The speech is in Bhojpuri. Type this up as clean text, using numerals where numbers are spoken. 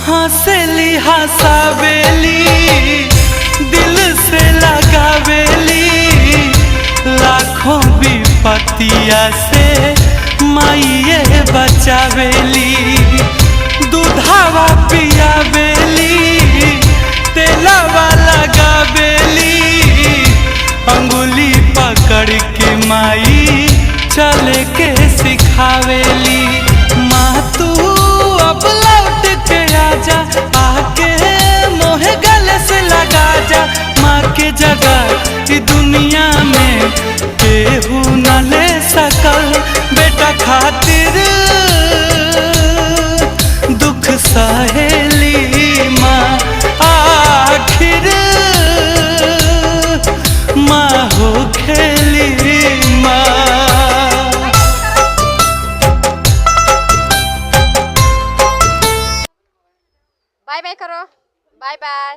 हंसली हंसावेली दिल से लगावेली लाखों विपतिया से माइये बचावेली दूधावा पियावेली तेलावा लगावेली अंगुली पकड़ के माई चले के सिखावेली। माँ तू अब लौट के आजा आके मोहे गले से लगा जा माँ के जगह की दुनिया में केहू न ले सकल बेटा खातिर दुख सहेली माँ आखिर माँ हो खेली माँ। बाय बाय करो बाय बाय।